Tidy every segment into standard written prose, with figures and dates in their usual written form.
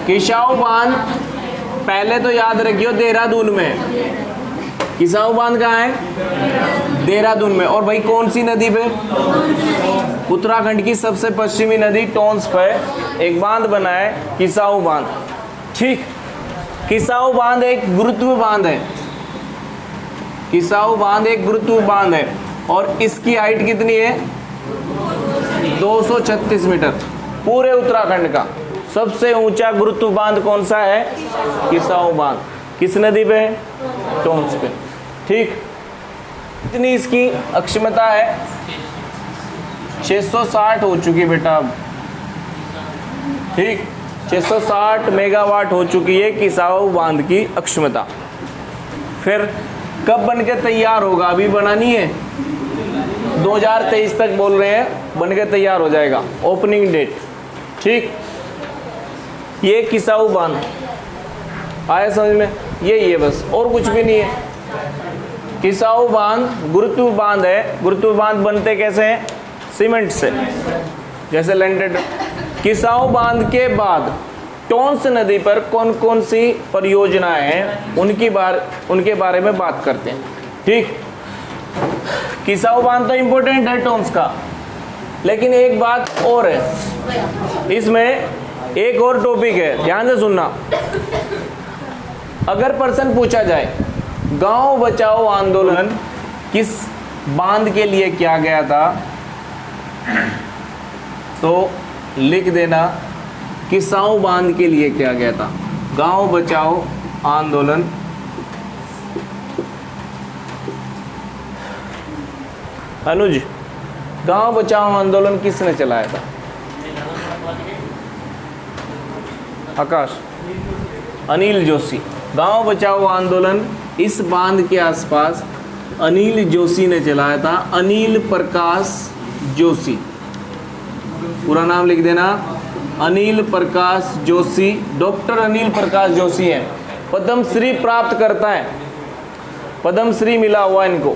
किसाऊ बांध पहले तो याद रखियो देहरादून में। किसाऊ बांध कहाँ है? देहरादून में। और भाई कौन सी नदी पे? उत्तराखंड की सबसे पश्चिमी नदी टोंस पे एक बांध बना है, किसाऊ बांध। ठीक, किसाऊ बांध एक गुरुत्व बांध है। किसाऊ बांध एक गुरुत्व बांध है और इसकी हाइट कितनी है? 236 मीटर। पूरे उत्तराखंड का सबसे ऊंचा गुरुत्व बांध कौन सा है? किसाऊ बांध। किस नदी पे है? टोंस पे। ठीक, कितनी इसकी अक्षमता है? 660 हो चुकी बेटा अब। ठीक, 660 मेगावाट हो चुकी है किसाऊ बांध की अक्षमता। फिर कब बन के तैयार होगा? अभी बना नहीं है, 2023 तक बोल रहे हैं बन के तैयार हो जाएगा, ओपनिंग डेट। ठीक, ये किसाऊ बांध आया समझ में? यही है बस, और कुछ भी नहीं है। किसाऊ बांध गुरुत्व बांध है। गुरुत्व बांध बनते कैसे हैं? सीमेंट से, जैसे लैंडेड। किसाऊ बांध के बाद टोंस नदी पर कौन कौन सी परियोजनाएं हैं उनके बारे में बात करते हैं। ठीक, किसाऊ बांध तो इम्पोर्टेंट है टोंस का, लेकिन एक बात और है इसमें, एक और टॉपिक है, ध्यान से सुनना। अगर प्रश्न पूछा जाए गांव बचाओ आंदोलन किस बांध के लिए किया गया था, तो लिख देना किसाऊ बांध के लिए किया गया था। गांव बचाओ आंदोलन अनुज, गांव बचाओ आंदोलन किसने चलाया था? आकाश, अनिल जोशी। गांव बचाओ आंदोलन इस बांध के आसपास अनिल जोशी ने चलाया था। अनिल प्रकाश जोशी, पूरा नाम लिख देना, अनिल प्रकाश जोशी। डॉक्टर अनिल प्रकाश जोशी हैं, पद्मश्री प्राप्त करता है, पद्मश्री मिला हुआ इनको।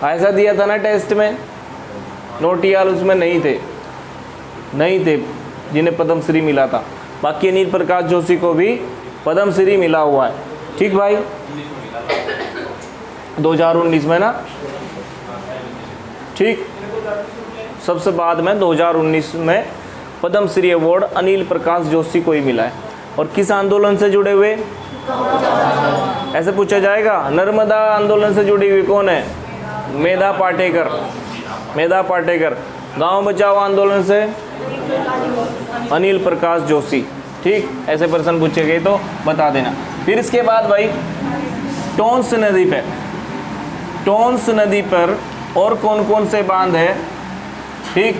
ऐसा दिया था ना टेस्ट में, नोटियाल उसमें नहीं थे जिन्हें पद्मश्री मिला था। बाकी अनिल प्रकाश जोशी को भी पद्मश्री मिला हुआ है। ठीक भाई, 2019 में ना। ठीक, सबसे बाद में 2019 में पद्मश्री अवार्ड अनिल प्रकाश जोशी को ही मिला है। और किस आंदोलन से जुड़े हुए? ऐसे पूछा जाएगा। नर्मदा आंदोलन से जुड़ी हुई कौन है? मेधा पाटेकर। मेधा पाटेकर। गांव बचाओ आंदोलन से अनिल प्रकाश जोशी। ठीक, ऐसे प्रश्न पूछे गए तो बता देना। फिर इसके बाद भाई टोंस नदी पर और कौन कौन से बांध है? ठीक,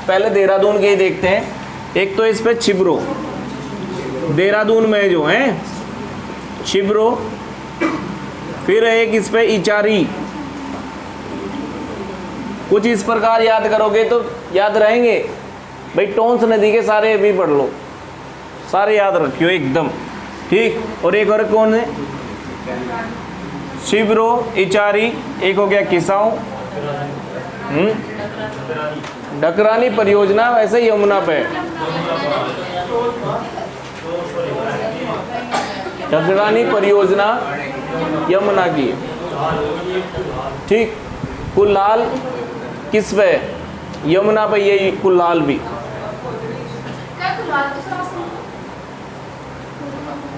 पहले देहरादून के ही देखते हैं। एक तो इस पे छिब्रो, देहरादून में जो है छिब्रो। फिर एक इस पे इचारी। कुछ इस प्रकार याद करोगे तो याद रहेंगे भाई। टोंस नदी के सारे अभी पढ़ लो, सारे याद रखियो एकदम। ठीक, और एक और कौन है? छिब्रो, इचारी, एक हो गया किसाऊ, डकरानी परियोजना वैसे ही यमुना पे। डकरानी परियोजना यमुना की। ठीक, कुल्हाल किस पे? यमुना पे। ये कुल्हाल भी,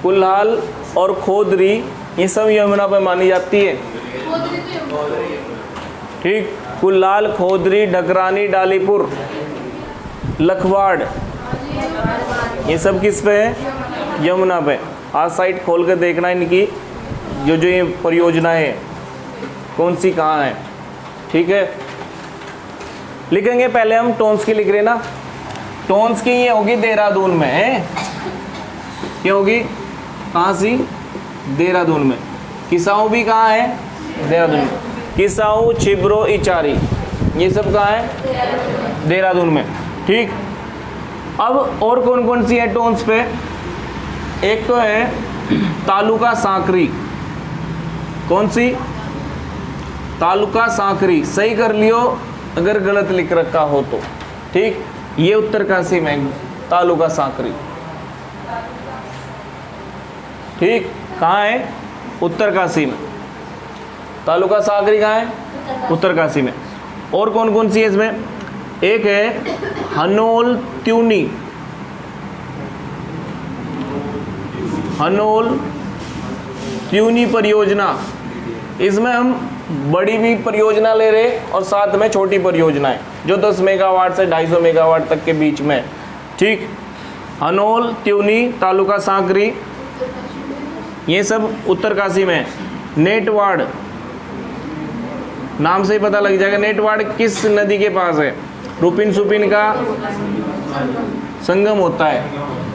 कुल्हाल और खोदरी, ये सब यमुना पे मानी जाती है। ठीक, कुल्हाल, खोदरी, डकरानी, डालीपुर, लखवाड़, ये सब किस पे है? यमुना पे। आज साइट खोल कर देखना इनकी जो ये परियोजनाएं हैं कौन सी कहाँ है। ठीक है, लिखेंगे पहले हम टोंस की लिख रहे ना। टोंस की ये होगी देहरादून में है, क्या होगी? कहाँ सी? देहरादून में। किसाऊ भी कहाँ है? देहरादून में। किसाऊ, छिब्रो, इचारी, ये सब कहाँ है? देहरादून में। ठीक, अब और कौन कौन सी है टोंस पे? एक तो है तालुका सांकरी। कौन सी? तालुका सांकरी। सही कर लियो अगर गलत लिख रखा हो तो। ठीक, ये उत्तरकाशी में तालुका सांकरी। ठीक, कहाँ है? उत्तरकाशी में। तालुका सागरी कहाँ है? उत्तरकाशी में। और कौन कौन सी है इसमें? एक है हनोल त्यूनी, हनोल त्यूनी परियोजना। इसमें हम बड़ी भी परियोजना ले रहे और साथ में छोटी परियोजनाएं जो 10 मेगावाट से 250 मेगावाट तक के बीच में। ठीक, हनोल त्यूनी तालुका सांकरी, ये सब उत्तरकाशी में। नेटवाड़, नाम से ही पता लग जाएगा नेटवाड़ किस नदी के पास है? रुपिन सुपिन का संगम होता है,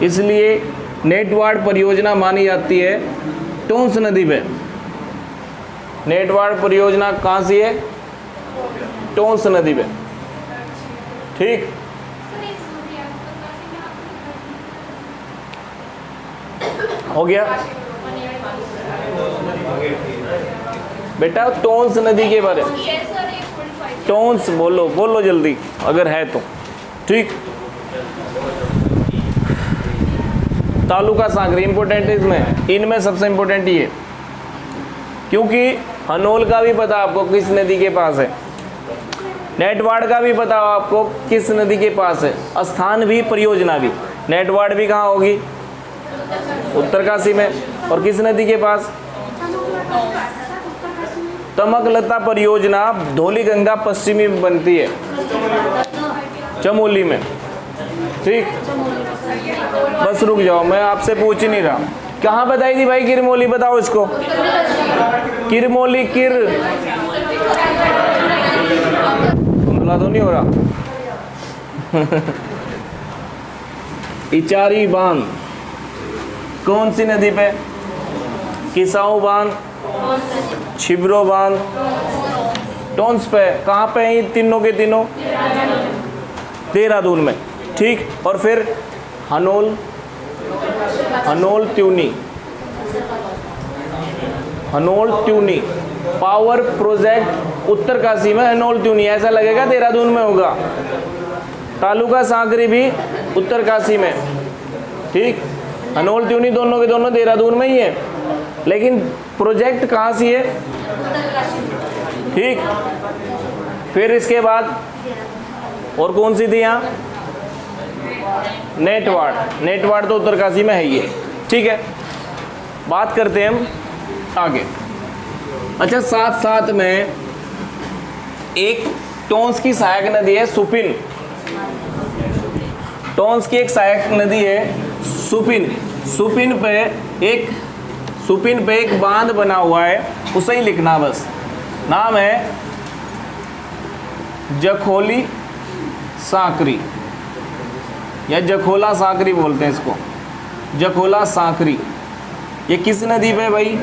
इसलिए नेटवाड़ परियोजना मानी जाती है टोंस नदी पे। नेटवाड़ परियोजना कहाँ से है? टोंस नदी पे। ठीक, हो गया बेटा। टोंस नदी के बारे में, टोंस बोलो, बोलो जल्दी अगर है तो। ठीक, तालुका सांकरी इंपॉर्टेंट है इसमें, इनमें सबसे इंपॉर्टेंट ये, क्योंकि हनोल का भी पता आपको किस नदी के पास है, नेटवाड़ का भी पता आपको किस नदी के पास है, स्थान भी परियोजना भी। नेटवाड़ भी कहाँ होगी? उत्तरकाशी में। और किस नदी के पास? तमकलता परियोजना धौली गंगा पश्चिमी में बनती है, चमोली में। ठीक, बस रुक जाओ, मैं आपसे पूछ ही नहीं रहा। कहाँ बताई थी भाई किरमोली? बताओ इसको। किरमोली, किर धुंधला तो नहीं हो रहा? इचारी बांध कौन सी नदी पे? किसाऊ बांध, छिबरो बांध, टोंस पे। कहाँ पे हैं ये तीनों के तीनों? देहरादून में। ठीक, और फिर हनोल, हनोल त्यूनी, हनोल त्यूनी पावर प्रोजेक्ट उत्तरकाशी में। हनोल त्यूनी ऐसा लगेगा देहरादून में होगा। तालुका सांकरी भी उत्तरकाशी में। ठीक, हनोल त्यूनी दोनों के दोनों देहरादून में ही है, लेकिन प्रोजेक्ट कहाँ से है? ठीक, फिर इसके बाद और कौन सी थी यहाँ? नेटवाड़, नेटवाड़ तो उत्तरकाशी में है ही है। ठीक है, बात करते हैं हम आगे। अच्छा, साथ साथ में एक टोंस की सहायक नदी है सुपिन। टोंस की एक सहायक नदी है सुपिन। सुपिन पे एक बांध बना हुआ है, उसे ही लिखना बस। नाम है जखोली सांकरी या जखोला सांकरी बोलते हैं इसको, जखोला सांकरी। ये किस नदी पे भाई?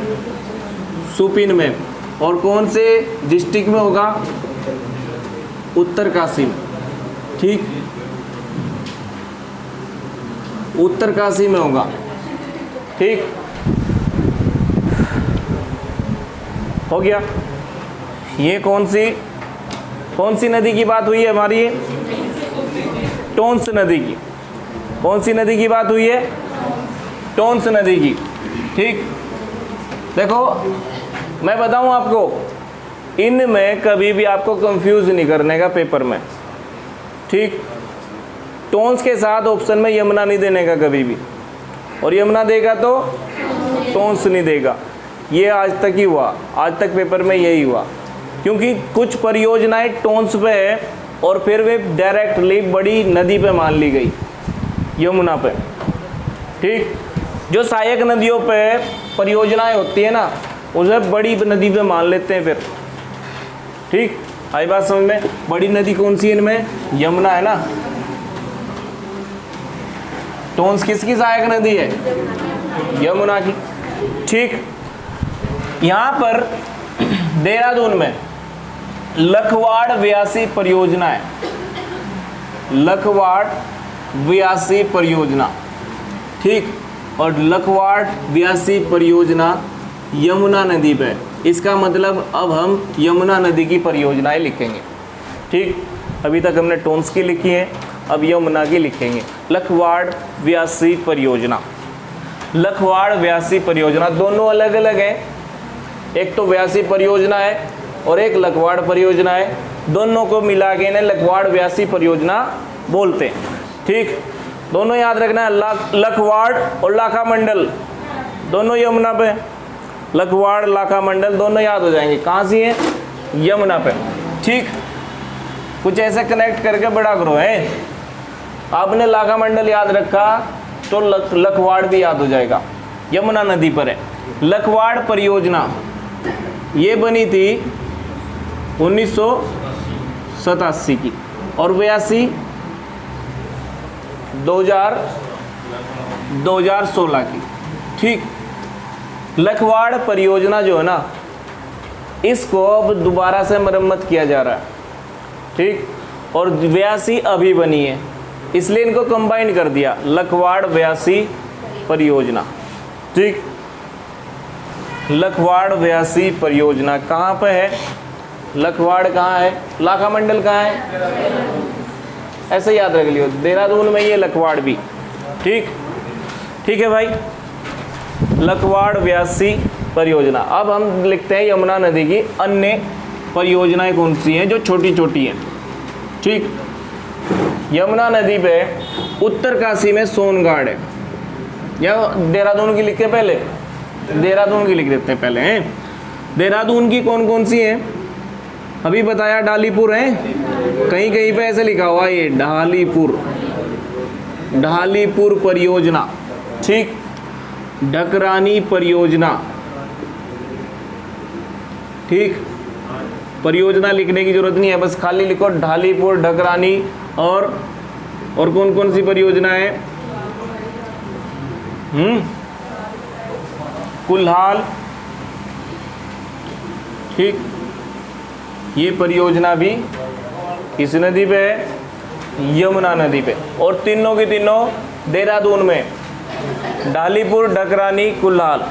सुपिन में। और कौन से डिस्ट्रिक्ट में होगा? उत्तरकाशी में। ठीक, उत्तरकाशी में होगा। ठीक, हो गया। ये कौन सी नदी की बात हुई है हमारी? टोंस नदी की। कौन सी नदी की बात हुई है? टोंस नदी की। ठीक, देखो मैं बताऊं आपको, इनमें कभी भी आपको कंफ्यूज नहीं करने का पेपर में। ठीक, टोंस के साथ ऑप्शन में यमुना नहीं देने का कभी भी, और यमुना देगा तो टोंस नहीं देगा। ये आज तक ही हुआ, आज तक पेपर में यही हुआ, क्योंकि कुछ परियोजनाएं टोंस पे है और फिर वे डायरेक्टली बड़ी नदी पे मान ली गई, यमुना पे। ठीक, जो सहायक नदियों पे परियोजनाएं होती है ना, उसे बड़ी नदी पे मान लेते हैं फिर। ठीक, आई बात समझ में? बड़ी नदी कौन सी है इनमें? यमुना है ना। टोंस किसकी सहायक नदी है? यमुना की। ठीक, यहाँ पर देहरादून में लखवाड़ व्यासी परियोजना है, लखवाड़ व्यासी परियोजना। ठीक, और लखवाड़ व्यासी परियोजना यमुना नदी पे। इसका मतलब अब हम यमुना नदी की परियोजनाएं लिखेंगे। ठीक, अभी तक हमने टोंस की लिखी है, अब यमुना की लिखेंगे। लखवाड़ व्यासी परियोजना। लखवाड़ व्यासी परियोजना, दोनों अलग अलग हैं। एक तो व्यासी परियोजना है और एक लखवाड़ परियोजना है, दोनों को मिला के इन्हें लखवाड़ व्यासी परियोजना बोलते हैं। ठीक, दोनों याद रखना है, लखवाड़ और लाखा मंडल दोनों यमुना पे, लखवाड़ लाखा मंडल दोनों याद हो जाएंगे। कहाँ से है? यमुना पे। ठीक, कुछ ऐसे कनेक्ट करके बड़ा करो है। आपने लाखा मंडल याद रखा तो लखवाड़ भी याद हो जाएगा, यमुना नदी पर है। लखवाड़ परियोजना ये बनी थी 1987 की और व्यासी 2016 की। ठीक, लखवाड़ परियोजना जो है ना, इसको अब दोबारा से मरम्मत किया जा रहा है। ठीक, और व्यासी अभी बनी है, इसलिए इनको कंबाइन कर दिया, लखवाड़ व्यासी परियोजना। ठीक, लखवाड़ व्यासी परियोजना कहाँ पे है? लखवाड़ कहाँ है? लाखा मंडल कहाँ है? ऐसे याद रख लियो, देहरादून में ये लखवाड़ भी। ठीक, ठीक है भाई, लखवाड़ व्यासी परियोजना। अब हम लिखते हैं यमुना नदी की अन्य परियोजनाएं कौन सी हैं जो छोटी छोटी हैं। ठीक, यमुना नदी पे उत्तरकाशी में सोनगाड़ है, या देहरादून की लिखे पहले, देहरादून की लिख देते हैं पहले हैं। देहरादून की कौन कौन सी हैं? अभी बताया ढालीपुर है, कहीं कहीं पे ऐसे लिखा हुआ ये ढालीपुर, ढालीपुर परियोजना। ठीक, ढकरानी परियोजना। ठीक, परियोजना लिखने की जरूरत नहीं है, बस खाली लिखो ढालीपुर, ढकरानी और कौन कौन सी परियोजना है? कुल्हाल। ठीक, ये परियोजना भी किस नदी पे है? यमुना नदी पे। और तीनों की तीनों देहरादून में, ढालीपुर, ढकरानी, कुल्हाल,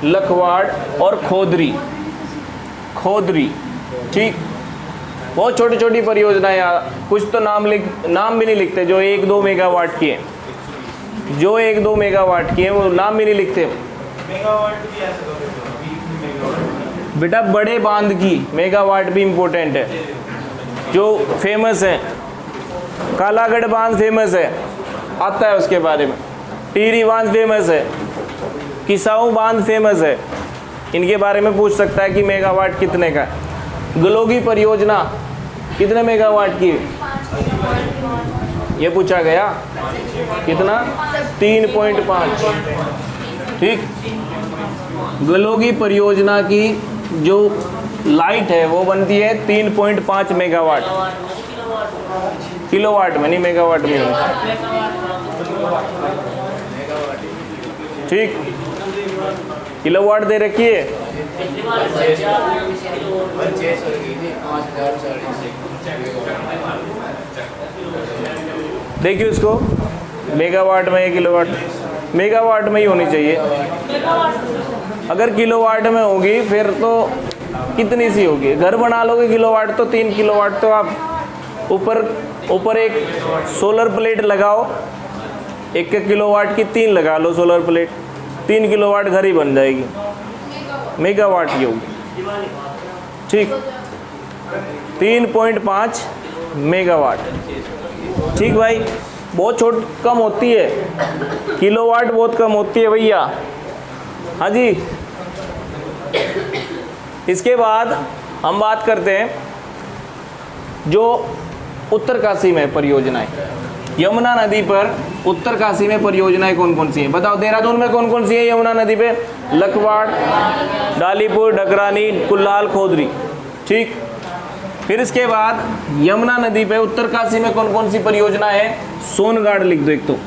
लखवाड़ और खोदरी। खोदरी। ठीक, बहुत छोटी छोटी परियोजनाएं, कुछ तो नाम भी नहीं लिखते, जो 1-2 मेगावाट की है, जो 1-2 मेगावाट की है वो नाम भी नहीं लिखते। बेटा बड़े बांध की मेगावाट भी इम्पोर्टेंट है, जो फेमस है। कालागढ़ बांध फेमस है, आता है उसके बारे में। टिहरी बांध फेमस है, किसाऊ बांध फेमस है, इनके बारे में पूछ सकता है कि मेगावाट कितने का है। गलोगी परियोजना कितने मेगावाट की? ये पूछा गया, कितना? 3.5। ठीक, गलोगी परियोजना की जो लाइट है वो बनती है 3.5 मेगावाट। किलोवाट में नहीं, मेगावाट में नहीं। ठीक, किलोवाट दे रखी है। देखिए उसको, मेगावाट में, किलोवाट, मेगावाट में ही होनी चाहिए। अगर किलोवाट में होगी फिर तो कितनी सी होगी? घर बना लोगे किलोवाट तो 3 किलोवाट तो आप ऊपर एक सोलर प्लेट लगाओ, 1 किलोवाट की 3 लगा लो सोलर प्लेट, 3 किलोवाट घर ही बन जाएगी। मेगावाट की होगी। ठीक, 3.5 मेगावाट। ठीक भाई, बहुत कम होती है, किलोवाट बहुत कम होती है भैया। हाँ जी, इसके बाद हम बात करते हैं जो उत्तरकाशी में परियोजनाएं। यमुना नदी पर उत्तरकाशी में परियोजनाएं कौन कौन सी हैं? बताओ, देहरादून में कौन कौन सी है यमुना नदी पे? लखवाड़, ढालीपुर, ढकरानी, कुल्हाल, खोदरी। ठीक, फिर इसके बाद यमुना नदी पे उत्तरकाशी में कौन कौन सी परियोजना है? सोनगाड़ लिख दो एक तो।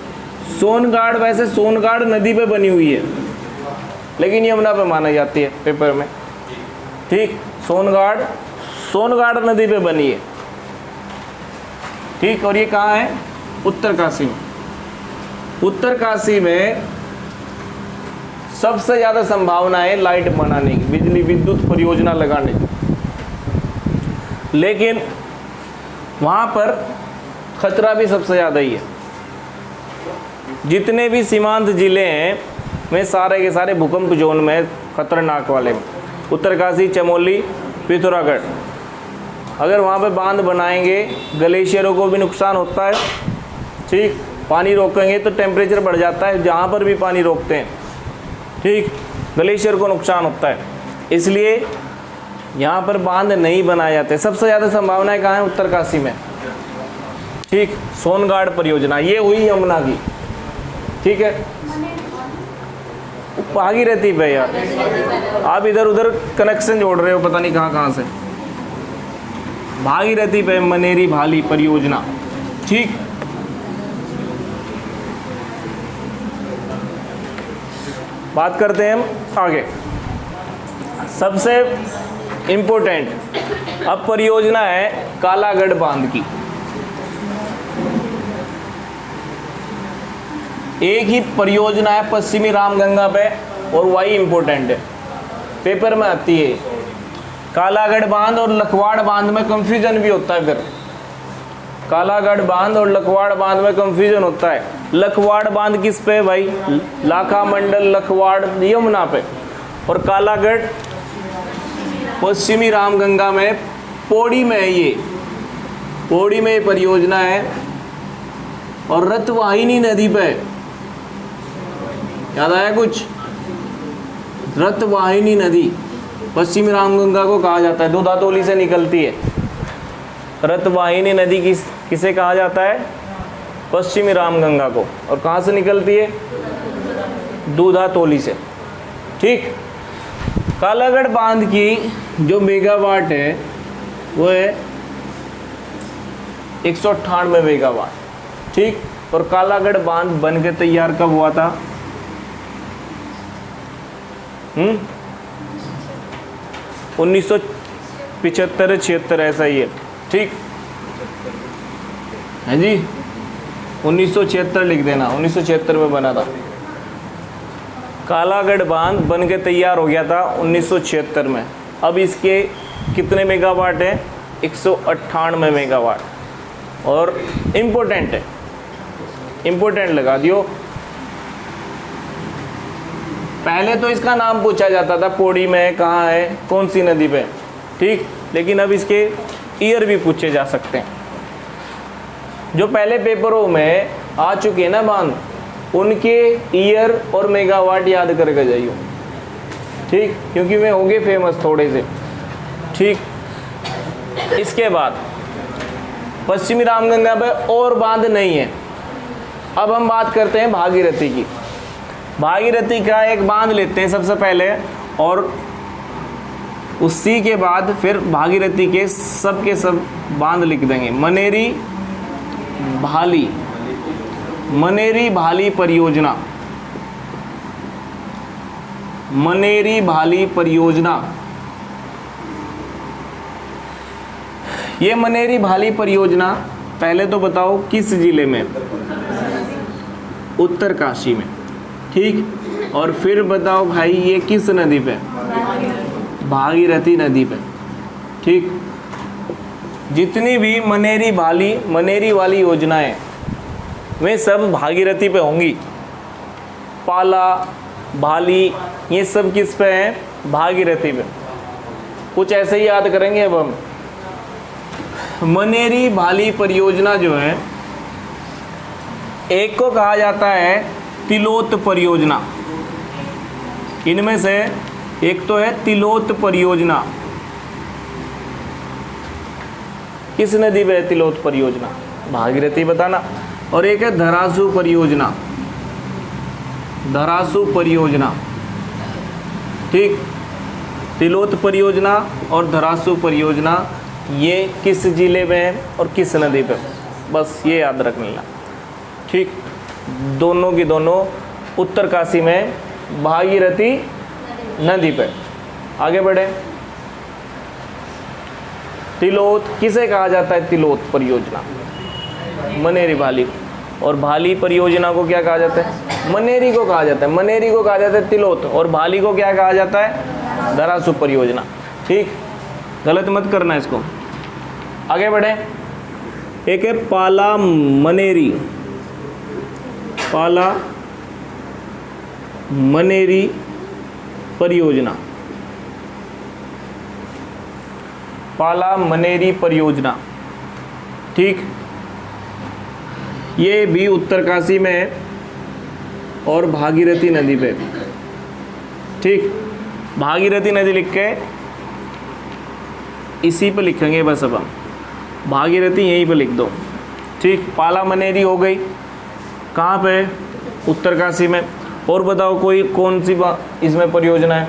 सोनगाड़, वैसे सोनगाड़ नदी पे बनी हुई है लेकिन यमुना पे माना जाती है पेपर में। ठीक, सोनगाड़ नदी पे बनी है। ठीक, और ये कहाँ है? उत्तरकाशी में। उत्तरकाशी में सबसे ज़्यादा संभावना है लाइट बनाने की, बिजली विद्युत परियोजना लगाने की, लेकिन वहाँ पर खतरा भी सबसे ज़्यादा ही है। जितने भी सीमांत जिले हैं वे सारे के सारे भूकंप जोन में, खतरनाक वाले में। उत्तरकाशी, चमोली, पिथौरागढ़, अगर वहाँ पे बांध बनाएंगे ग्लेशियरों को भी नुकसान होता है। ठीक, पानी रोकेंगे तो टेम्परेचर बढ़ जाता है, जहाँ पर भी पानी रोकते हैं, ठीक, ग्लेशियर को नुकसान होता है। इसलिए यहाँ पर बांध नहीं बनाए जाते। सबसे ज़्यादा संभावनाएं कहाँ है? उत्तरकाशी में। ठीक, सोनगाड़ परियोजना ये हुई यमुना की, ठीक है, भागीरथी पे यार आप इधर उधर कनेक्शन जोड़ रहे हो, पता नहीं कहाँ कहाँ से। भागीरथी पे मनेरी भाली परियोजना, ठीक। बात करते हैं हम आगे। सबसे इम्पोर्टेंट अब परियोजना है कालागढ़ बांध की। एक ही परियोजना है पश्चिमी रामगंगा पे और वही इम्पोर्टेंट है, पेपर में आती है। कालागढ़ बांध और लखवाड़ बांध में कंफ्यूजन भी होता है। फिर कालागढ़ बांध और लखवाड़ बांध में कंफ्यूजन होता है। लखवाड़ बांध किस पे भाई? लाखा मंडल लखवाड़ यमुना पे, और कालागढ़ पश्चिमी रामगंगा में पौड़ी में है। ये पौड़ी में परियोजना है और रतवाहिनी नदी पे, याद आया कुछ? रतवाहिनी नदी पश्चिमी रामगंगा को कहा जाता है, दूधातोली से निकलती है। रतवाहिनी नदी किसे कहा जाता है? पश्चिमी रामगंगा को। और कहाँ से निकलती है? दूधातोली से, ठीक। कालागढ़ बांध की जो मेगावाट है वो है 198 मेगावाट, ठीक। और कालागढ़ बांध बन के तैयार कब हुआ था? 1975-76 ऐसा ही है, ठीक है जी। 1976 लिख देना, 1976 में बना था। कालागढ़ बांध बन के तैयार हो गया था 1976 में। अब इसके कितने मेगावाट है? 198 मेगावाट। और इम्पोर्टेंट है, इम्पोर्टेंट लगा दियो। पहले तो इसका नाम पूछा जाता था, पौड़ी में कहाँ है, कौन सी नदी पे, ठीक। लेकिन अब इसके ईयर भी पूछे जा सकते हैं। जो पहले पेपरों में आ चुके हैं ना बांध, उनके ईयर और मेगावाट याद करके जाइए, ठीक, क्योंकि वे होंगे फेमस थोड़े से, ठीक। इसके बाद पश्चिमी रामगंगा पे और बांध नहीं है। अब हम बात करते हैं भागीरथी की। भागीरथी का एक बांध लेते हैं सबसे पहले, और उसी के बाद फिर भागीरथी के सब बांध लिख देंगे। मनेरी भाली परियोजना, मनेरी भाली परियोजना। ये मनेरी भाली परियोजना पहले तो बताओ किस जिले में? उत्तरकाशी में, ठीक। और फिर बताओ भाई ये किस नदी पे? भागीरथी नदी पे, ठीक। जितनी भी मनेरी वाली योजनाएं वे सब भागीरथी पे होंगी। पाला, भाली, ये सब किस पे हैं? भागीरथी पे। कुछ ऐसे ही याद करेंगे अब हम। मनेरी भाली परियोजना जो है, एक को कहा जाता है तिलोत परियोजना। इनमें से एक तो है तिलोत परियोजना। किस नदी पे है तिलोत परियोजना? भागीरथी, बताना। और एक है धरासू परियोजना, धरासू परियोजना, ठीक। तिलोत परियोजना और धरासू परियोजना ये किस जिले में है और किस नदी पे? बस ये याद रख लेना, ठीक। दोनों की दोनों उत्तरकाशी में भागीरथी नदी पे। आगे बढ़े। तिलोत किसे कहा जाता है? तिलोत परियोजना, मनेरी भाली। और भाली परियोजना को क्या कहा जाता है? मनेरी को कहा जाता है। मनेरी को कहा जाता है तिलोत, और भाली को क्या कहा जाता है? धरासू परियोजना, ठीक। गलत मत करना इसको। आगे बढ़े। एक है पाला मनेरी, पाला मनेरी परियोजना, पाला मनेरी परियोजना। ठीक, ये भी उत्तरकाशी में है और भागीरथी नदी पे। ठीक, भागीरथी नदी लिख के इसी पे लिखेंगे बस। अब हम भागीरथी यहीं पे लिख दो। ठीक, पाला मनेरी हो गई, कहाँ पे? उत्तरकाशी में। और बताओ कोई कौन सी इसमें परियोजना है?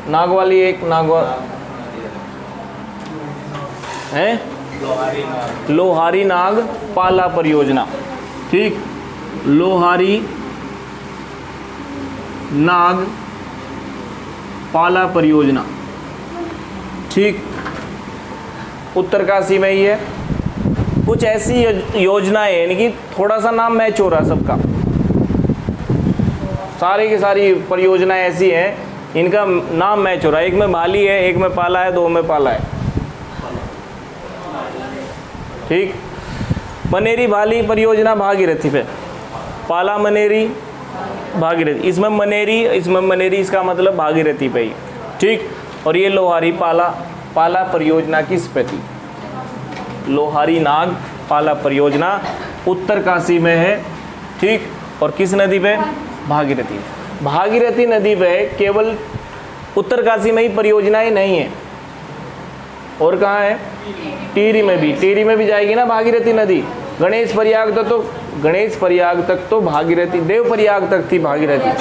नाग वाली एक है लोहारी नाग पाला परियोजना। ठीक, लोहारी नाग पाला परियोजना। ठीक, उत्तरकाशी में ही है। कुछ ऐसी योजनाएं यानी कि थोड़ा सा नाम मैच हो रहा सबका। सारी की सारी परियोजनाएं ऐसी हैं इनका नाम मैच हो रहा है। एक में भाली है, एक में पाला है, दो में पाला है। ठीक, मनेरी भाली परियोजना भागीरथी पे, पाला मनेरी भागीरथी। इसमें मनेरी इसका मतलब भागीरथी पे ही। ठीक, और ये लोहारी पाला परियोजना किस पे थी? लोहारी नाग पाला परियोजना उत्तरकाशी में है। ठीक, और किस नदी पे? भागीरथी। भागीरथी नदी पे केवल उत्तरकाशी में ही परियोजनाएं नहीं है, और कहाँ है? टिहरी में भी जाएगी ना भागीरथी नदी। गणेश प्रयाग तक तो भागीरथी, देवप्रयाग तक थी भागीरथी।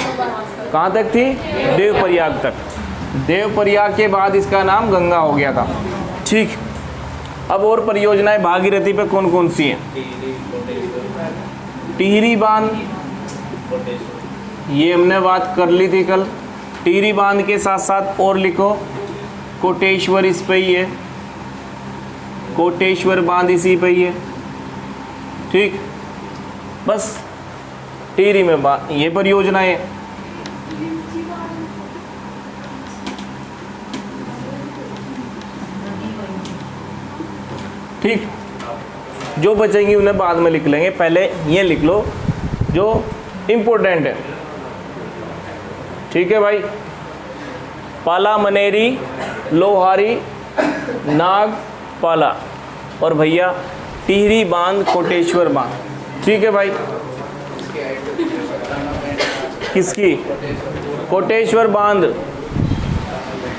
कहाँ तक थी? देवप्रयाग तक। देवप्रयाग के बाद इसका नाम गंगा हो गया था। ठीक, अब और परियोजनाएं भागीरथी पे कौन कौन सी हैं? टिहरी बांध, ये हमने बात कर ली थी कल। टिहरी बांध के साथ साथ और लिखो कोटेश्वर, इस पे ही है, कोटेश्वर बांध इसी पे ही है। ठीक, बस टिहरी में ये परियोजनाएं। ठीक, जो बचेंगी उन्हें बाद में लिख लेंगे, पहले ये लिख लो जो इम्पोर्टेंट है। ठीक है भाई, पाला मनेरी, लोहारी नाग पाला, और भैया टिहरी बांध, कोटेश्वर बांध। ठीक है भाई, किसकी? कोटेश्वर बांध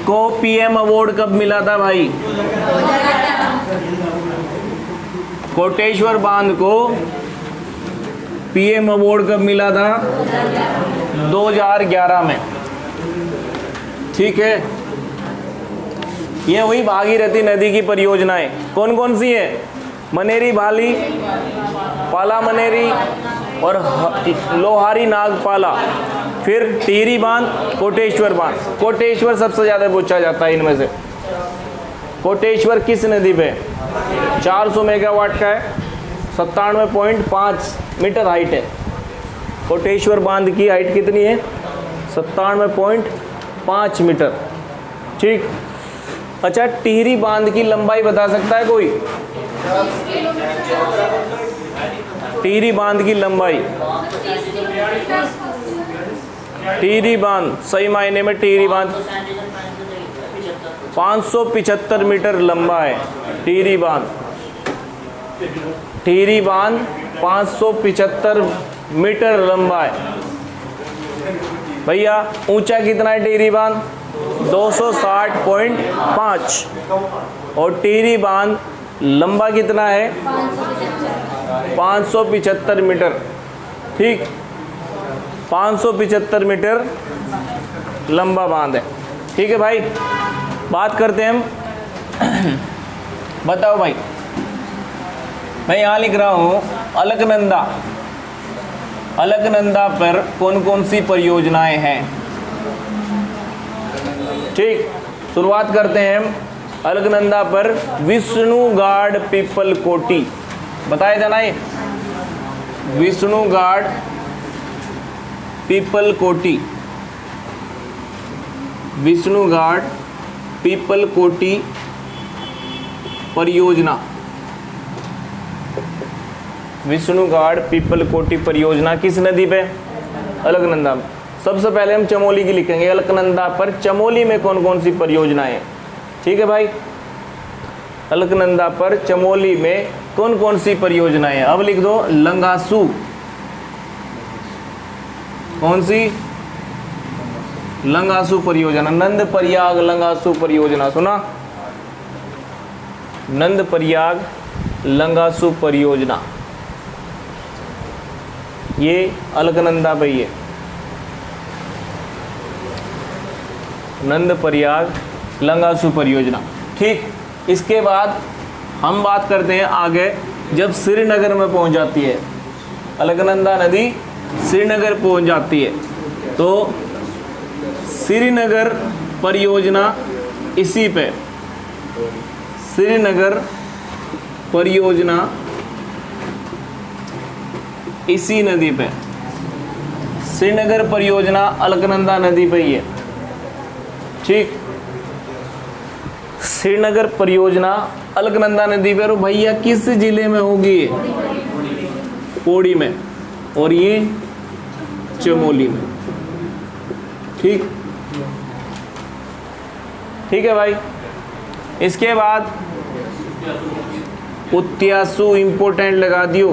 को पीएम अवार्ड कब मिला था भाई? कोटेश्वर बांध को पीएम अवार्ड कब मिला था? 2011 में। ठीक है, ये हुई भागीरथी नदी की परियोजनाएं। कौन कौन सी है? मनेरी भाली, पाला मनेरी और लोहारी नाग पाला। फिर टिहरी बांध, कोटेश्वर बांध। कोटेश्वर सबसे ज़्यादा पूछा जाता है इनमें से। कोटेश्वर किस नदी पे? 400 मेगावाट का है, 97.5 मीटर हाइट है। कोटेश्वर बांध की हाइट कितनी है? 97.5 मीटर। ठीक, अच्छा टिहरी बांध की लंबाई बता सकता है कोई? टिहरी बांध की लंबाई, टिहरी बांध सही मायने में टिहरी बांध 575 मीटर लंबा है। टिहरी बांध 575 मीटर लंबा है। भैया ऊंचा कितना है टिहरी बांध? 260.5। और टिहरी बांध लंबा कितना है? 575 मीटर। ठीक, 575 मीटर लंबा बांध है। ठीक है भाई, बात करते हैं हम। बताओ भाई, मैं यहाँ लिख रहा हूँ अलकनंदा पर कौन कौन सी परियोजनाएं हैं। ठीक, शुरुआत करते हैं हम। अलकनंदा पर विष्णुगाड पीपल कोटी, बताया जाना ये विष्णुगाड पीपल कोटी, विष्णुगाड पीपल कोटी परियोजना। विष्णुगाड़ पीपलकोटी परियोजना किस नदी पे? अलकनंदा में। सबसे पहले हम चमोली की लिखेंगे, अलकनंदा पर चमोली में कौन कौन सी परियोजनाएं हैं। ठीक है भाई, अलकनंदा पर चमोली में कौन कौन सी परियोजनाएं हैं। अब लिख दो लंगासू, कौन सी? लंगासू परियोजना। नंद प्रयाग लंगासू परियोजना सुना? नंद प्रयाग लंगासू परियोजना, ये अलकनंदा पे ही है। नंद प्रयाग लंगासू परियोजना। ठीक, इसके बाद हम बात करते हैं आगे, जब श्रीनगर में पहुंच जाती है अलकनंदा नदी, श्रीनगर पहुंच जाती है तो श्रीनगर परियोजना इसी पे, श्रीनगर परियोजना इसी नदी पे, श्रीनगर परियोजना अलकनंदा नदी पे ही है। ठीक, श्रीनगर परियोजना अलकनंदा नदी पर। भैया किस जिले में होगी? पौड़ी में, और ये चमोली में। ठीक, ठीक है भाई। इसके बाद उत्यासु, इंपोर्टेंट लगा दियो,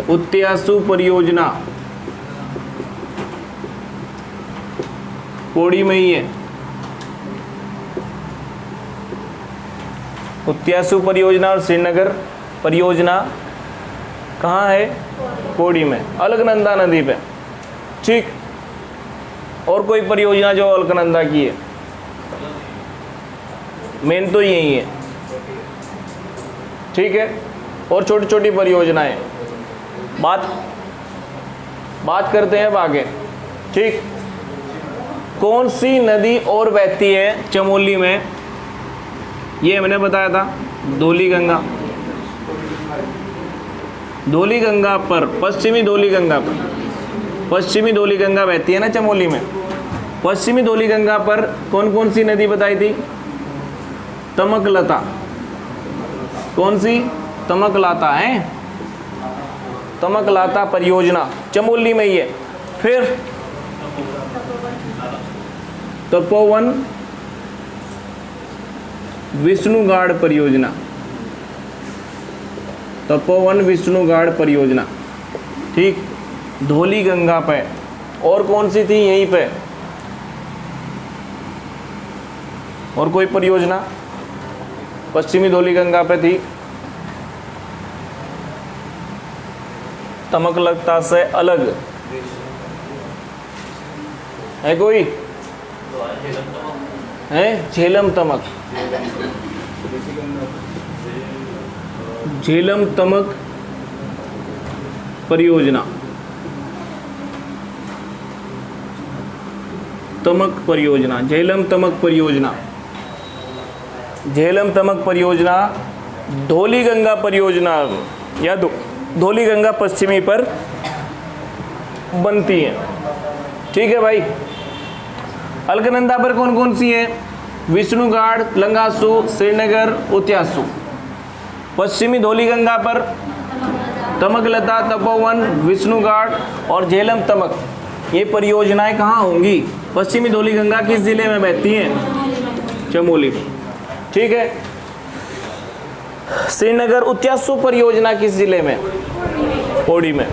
उत्यासु परियोजना पौड़ी में ही है। उत्यासु परियोजना और श्रीनगर परियोजना कहाँ है? पौड़ी में, अलकनंदा नदी पे। ठीक, और कोई परियोजना जो अलकनंदा की है? मेन तो यही है। ठीक है, और छोटी छोटी परियोजनाएं बात करते हैं अब आगे। ठीक, कौन सी नदी और बहती है चमोली में? ये मैंने बताया था, धौली गंगा। धौली गंगा पर, पश्चिमी धौली गंगा पर, पश्चिमी धौली गंगा बहती है ना चमोली में। पश्चिमी धौली गंगा पर कौन कौन सी नदी बताई थी? तमकलता। कौन सी? तमकलाता है, तमकलाता परियोजना चमोली में ही है। फिर तपोवन विष्णुगाड़ परियोजना, तपोवन विष्णुगाड़ परियोजना। ठीक, धौली गंगा पे। और कौन सी थी यहीं पे? और कोई परियोजना पश्चिमी धौली गंगा पे थी, तमकलता से अलग है कोई? है झेलम तमक, झेलम तमक परियोजना, तमक परियोजना, झेलम तमक परियोजना। झेलम तमक परियोजना धौली गंगा परियोजना या धौली गंगा पश्चिमी पर बनती है। ठीक है भाई। अलकनंदा पर कौन कौन सी है? विष्णुगाड़, लंगासू, श्रीनगर, उत्यासु। पश्चिमी धौली गंगा पर तमकलता, तपोवन, विष्णुगाड़ और झेलम तमक, ये परियोजनाएं कहाँ होंगी? पश्चिमी धौली गंगा किस जिले में बहती हैं? चमोली। ठीक है। श्रीनगर उत्यासु परियोजना किस जिले में? पौड़ी में।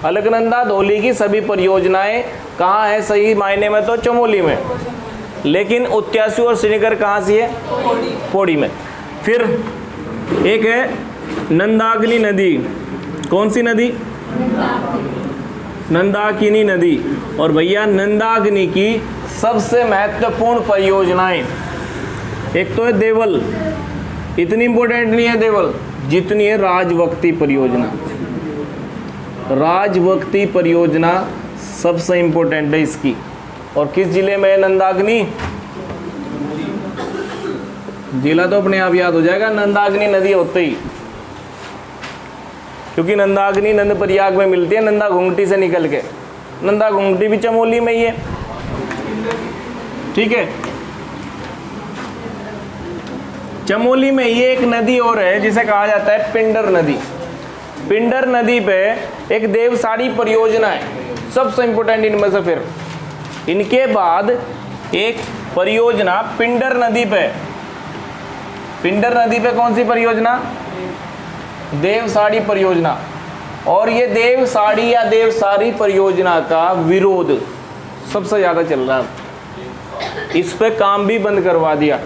अलकनंदा धौली की सभी परियोजनाएं कहाँ है? सही मायने में तो चमोली में, लेकिन उत्यासु और श्रीनगर कहाँ से है? पौड़ी में। फिर एक है नंदाकिनी नदी। कौन सी नदी? नंदाकिनी नदी। और भैया नंदाकिनी की सबसे महत्वपूर्ण परियोजनाएं, एक तो है देवल, इतनी इंपॉर्टेंट नहीं है देवल जितनी है राजवक्ती परियोजना। राजवक्ती परियोजना सबसे इंपॉर्टेंट है इसकी। और किस जिले में है नंदाकिनी? जिला तो अपने आप याद हो जाएगा, नंदाकिनी नदी होते ही, क्योंकि नंदाकिनी नंद प्रयाग में मिलती है, नंदा घुंगटी से निकल के। नंदा घुंगटी भी चमोली में ही है। ठीक है। चमोली में ये एक नदी और है जिसे कहा जाता है पिंडर नदी। पिंडर नदी पे एक देवसाड़ी परियोजना है, सबसे इंपॉर्टेंट इनमें से। फिर इनके बाद एक परियोजना पिंडर नदी पे, पिंडर नदी पे कौन सी परियोजना? देवसाड़ी परियोजना। और ये देवसाड़ी या देवसारी परियोजना का विरोध सबसे ज़्यादा चल रहा है, इस पे काम भी बंद करवा दिया।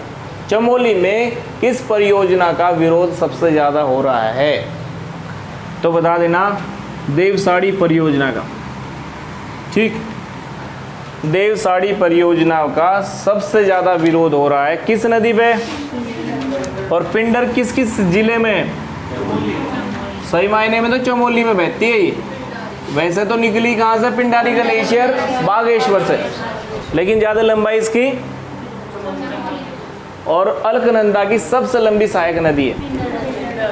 चमोली में किस परियोजना का विरोध सबसे ज़्यादा हो रहा है? तो बता देना, देवसाड़ी परियोजना का। ठीक, देवसाड़ी परियोजना का सबसे ज़्यादा विरोध हो रहा है किस नदी पे? और पिंडर किस किस जिले में? सही मायने में तो चमोली में बहती है ये। वैसे तो निकली कहाँ से? पिंडारी ग्लेशियर बागेश्वर से, लेकिन ज़्यादा लंबाई इसकी और अलकनंदा की सबसे लंबी सहायक नदी है।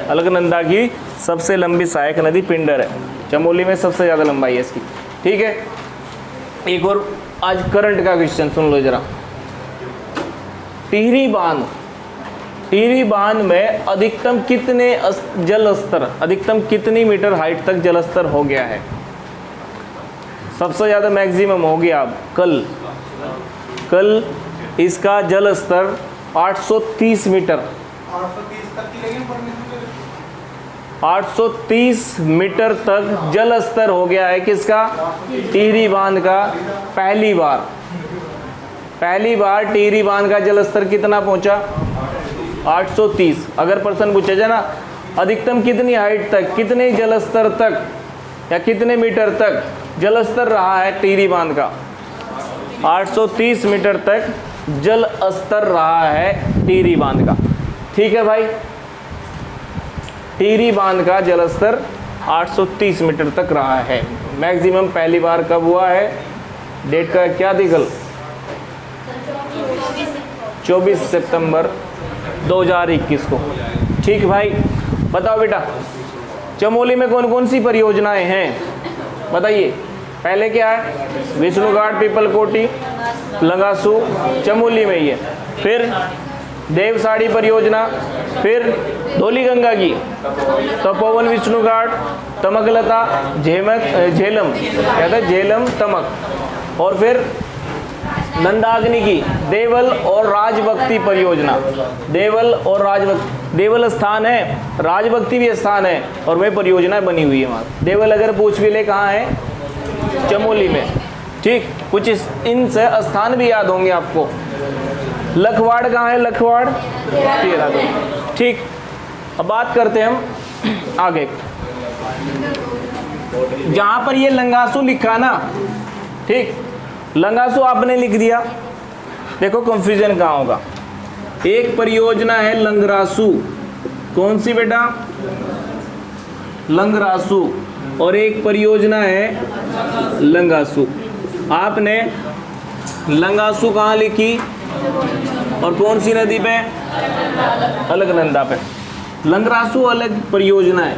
अलकनंदा की सबसे लंबी सहायक नदी पिंडर है, चमोली में सबसे ज़्यादा लंबाई है इसकी। ठीक है, एक और आज करंट का क्वेश्चन सुन लो जरा। टिहरी बांध, टिहरी बांध में अधिकतम कितने जल स्तर, अधिकतम कितनी मीटर हाइट तक जल स्तर हो गया है? सबसे ज़्यादा मैक्सिमम हो गया अब कल इसका जल स्तर 830 मीटर, 830 मीटर तक जल स्तर हो गया है किसका? टिहरी बांध का। पहली बार टिहरी बांध का जल स्तर कितना पहुंचा? 830। अगर प्रश्न पूछा जाए ना अधिकतम कितनी हाइट तक, कितने जल स्तर तक या कितने मीटर तक जल स्तर रहा है टिहरी बांध का? 830 मीटर तक जल स्तर रहा है टिहरी बांध का। ठीक है भाई, टिहरी बांध का जल स्तर 830 मीटर तक रहा है मैक्सिमम। पहली बार कब हुआ है? डेट का क्या थी कल? 24 सितंबर 2021 को। ठीक भाई, बताओ बेटा चमोली में कौन कौन सी परियोजनाएं हैं बताइए। पहले क्या है? विष्णुघाट, पीपलकोटी, लंगासू, चमोली में ही है। फिर देवसाड़ी परियोजना, फिर धौली गंगा की, तपोवन, विष्णुघाट, तमकलता, झेलम, क्या था? झेलम तमक। और फिर नंदाग्नि की देवल और राजभक्ति परियोजना। देवल और राजभक्ति, देवल स्थान है, राजभक्ति भी स्थान है और वह परियोजना बनी हुई है वहाँ। देवल अगर पूछ भी ले कहाँ है? चमोली में। ठीक, कुछ इनसे स्थान भी याद होंगे आपको। लखवाड़ कहाँ है? लखवाड़ देहरादून। ठीक, अब बात करते हैं हम आगे। जहाँ पर ये लंगासू लिखा ना, ठीक, लंगासू आपने लिख दिया, देखो कंफ्यूजन कहाँ होगा। एक परियोजना है लंगरासू, कौन सी बेटा? लंगरासू। और एक परियोजना है लंगासू। आपने लंगासू कहाँ लिखी और कौन सी नदी पे? अलकनंदा पे। लंगरासू अलग परियोजना है।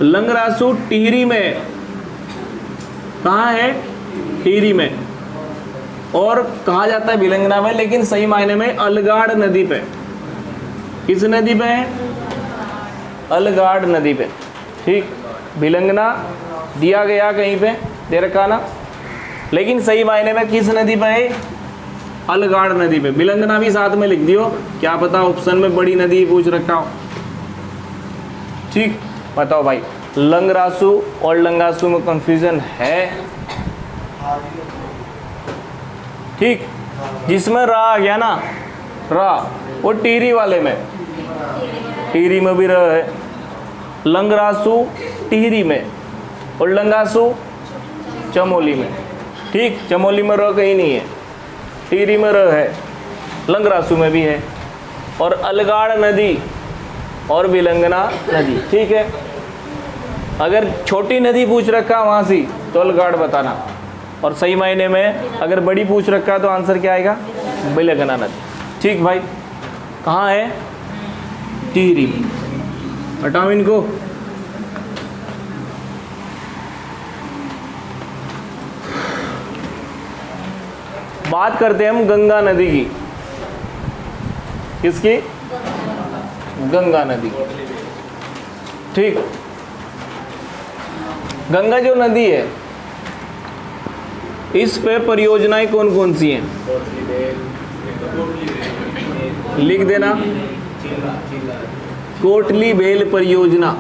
लंगरासू टिहरी में, कहाँ है? टिहरी में। और कहा जाता है भिलंगना में, लेकिन सही मायने में अलगाड़ नदी पे। किस नदी पे है? अलगाड़ नदी पे। ठीक, भिलंगना दिया गया कहीं पे, दे रखा ना, लेकिन सही मायने में किस नदी पे है? अलगाड़ नदी पे। भिलंगना भी साथ में लिख दियो, क्या पता ऑप्शन में बड़ी नदी पूछ रखा हो। ठीक, बताओ भाई, लंगरासू और लंगासू में कंफ्यूजन है? ठीक, जिसमें रा आ गया ना, रा, वो टिहरी वाले में, टिहरी में भी र है। लंगरासू टिहरी में और लंगासू चमोली में। ठीक, चमोली में र कहीं नहीं है, टिहरी में र है, लंगरासू में भी है। और अलगाड़ नदी और भिलंगना नदी। ठीक है, अगर छोटी नदी पूछ रखा वहाँ से तो अलगाड़ बताना, और सही मायने में अगर बड़ी पूछ रखा तो आंसर क्या आएगा? भिलंगना नदी। ठीक भाई, कहाँ है? टिहरी। हटाओ इनको। बात करते हैं हम गंगा नदी की। किसकी? गंगा नदी। ठीक, गंगा जो नदी है इस पे परियोजनाएं कौन कौन सी हैं? लिख देना। कोटली भेल परियोजना,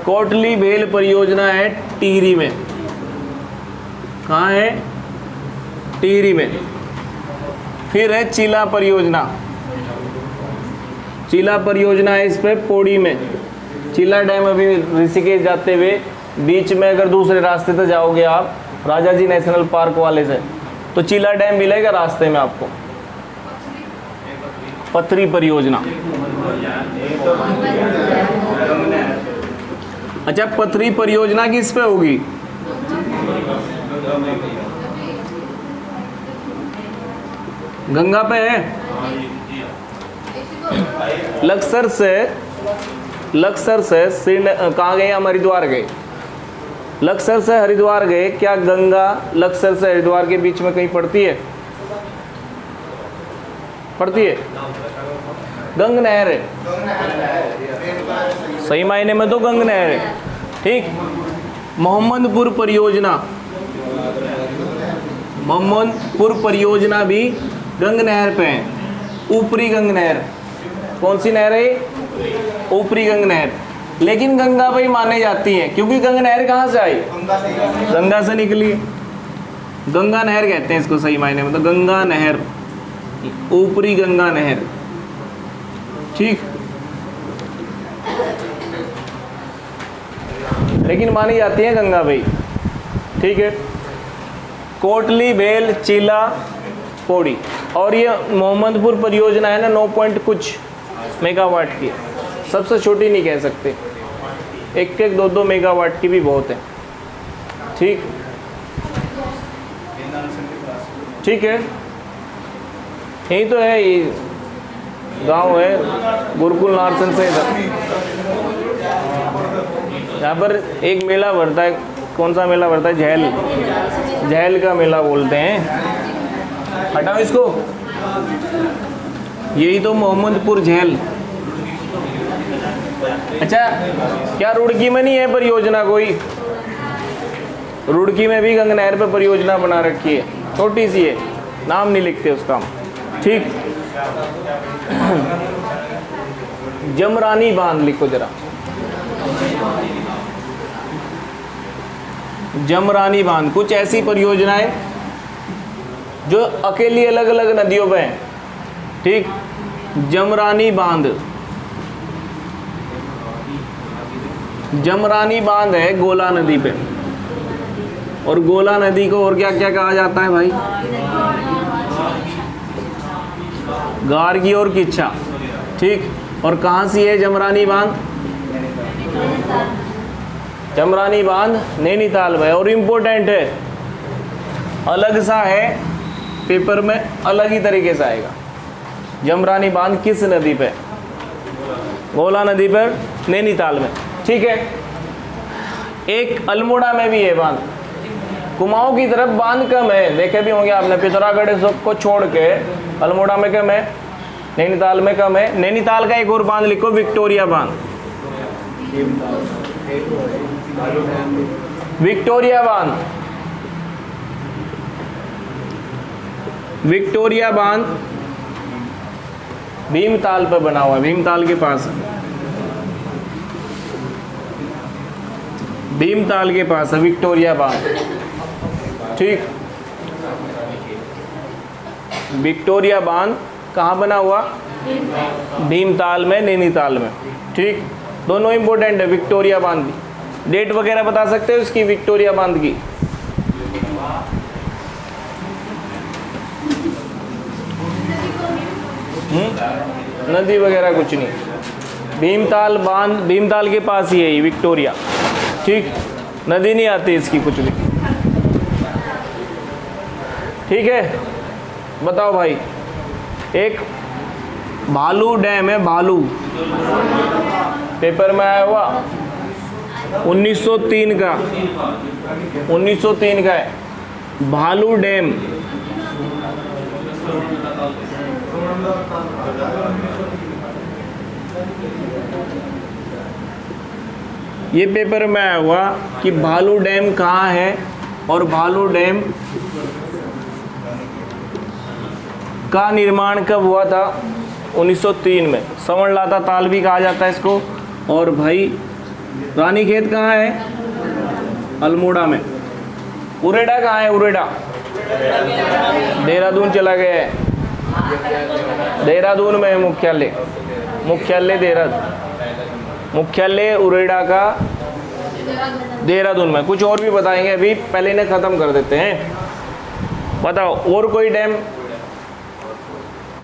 कोटली भेल परियोजना है टिहरी में। कहाँ है? टिहरी में। फिर है चिला परियोजना, चिला परियोजना है इस पे पौड़ी में। चिला डैम अभी ऋषिकेश जाते हुए बीच में अगर दूसरे रास्ते से जाओगे आप राजा जी नेशनल पार्क वाले से तो चिला डैम मिलेगा रास्ते में आपको। पथरी परियोजना, अच्छा पथरी परियोजना किस पे होगी? गंगा पे है। लक्सर से कहाँ गए? हम हरिद्वार गए। लक्सर से हरिद्वार गए, क्या गंगा लक्सर से हरिद्वार के बीच में कहीं पड़ती है? पड़ती है? गंग नहर है, सही मायने में तो गंग नहर है। ठीक। मोहम्मदपुर परियोजना, मोहम्मदपुर परियोजना भी गंग नहर पे है। ऊपरी गंग नहर, कौन सी नहर है? ऊपरी गंग नहर। लेकिन गंगा भाई माने जाती है क्योंकि गंग नहर कहाँ से आई? गंगा से निकली। गंगा नहर कहते हैं इसको सही मायने में, तो गंगा नहर, ऊपरी गंगा नहर। ठीक। लेकिन मानी जाती है गंगा भाई। ठीक है। कोटली भेल चिला पौड़ी, और ये मोहम्मदपुर परियोजना है ना 9 पॉइंट कुछ मेगावाट की, सबसे छोटी नहीं कह सकते, 1-1, 2-2 मेगावाट की भी बहुत है। ठीक। ठीक है। यही तो है, ये गांव है गुरुकुल नारसन से इधर। यहाँ पर एक मेला भरता है, कौन सा मेला भरता है? झैल का मेला बोलते हैं। हटाओ इसको। यही तो मोहम्मदपुर झैल। अच्छा, क्या रुड़की में नहीं है परियोजना कोई? रुड़की में भी गंगा नहर पे परियोजना बना रखी है, छोटी सी है, नाम नहीं लिखते उसका। ठीक। जमरानी बांध लिखो जरा। जमरानी बांध, कुछ ऐसी परियोजनाएं जो अकेली अलग अलग नदियों पे हैं। ठीक। जमरानी बांध, जमरानी बांध है गोला नदी पे, और गोला नदी को और क्या क्या कहा जाता है भाई? गार्गी और किच्छा। ठीक। और कहाँ सी है जमरानी बांध? जमरानी बांध नैनीताल में। और इम्पोर्टेंट है, अलग सा है, पेपर में अलग ही तरीके से आएगा। जमरानी बांध किस नदी पे? गोला नदी पर, नैनीताल में। ठीक है। एक अल्मोड़ा में भी है बांध, कुमाऊं की तरफ बांध कम है, देखे भी होंगे आपने, पिथौरागढ़ को छोड़ के अल्मोड़ा में कम है, नैनीताल में कम है। नैनीताल का एक और बांध लिखो, विक्टोरिया बांध। विक्टोरिया बांध, विक्टोरिया बांध भीमताल पर बना हुआ है, भीमताल के पास है, भीमताल के पास है विक्टोरिया बांध। ठीक। विक्टोरिया बांध कहाँ बना हुआ? भीमताल में, नैनीताल में। ठीक। दोनों इंपॉर्टेंट है, विक्टोरिया बांध भी। डेट वगैरह बता सकते हो इसकी, विक्टोरिया बांध की? नदी वगैरह कुछ नहीं, भीमताल बांध भीमताल के पास ही है ये विक्टोरिया। ठीक। नदी नहीं आती इसकी कुछ भी। ठीक है। बताओ भाई, एक भालू डैम है, भालू, पेपर में आया हुआ 1903 का, 1903 का है भालू डैम। ये पेपर में आया हुआ कि भालू डैम कहाँ है, और भालू डैम का निर्माण कब हुआ था? 1903 में। संवरलाता ताल भी कहा जाता है इसको। और भाई रानीखेत कहाँ है? अल्मोड़ा में। उरेडा कहाँ है? उरेडा देहरादून चला गया है, देहरादून में है मुख्यालय, मुख्यालय देहरादून, मुख्यालय उरेडा का देहरादून में। कुछ और भी बताएंगे, अभी पहले इन्हें ख़त्म कर देते हैं। बताओ और कोई डैम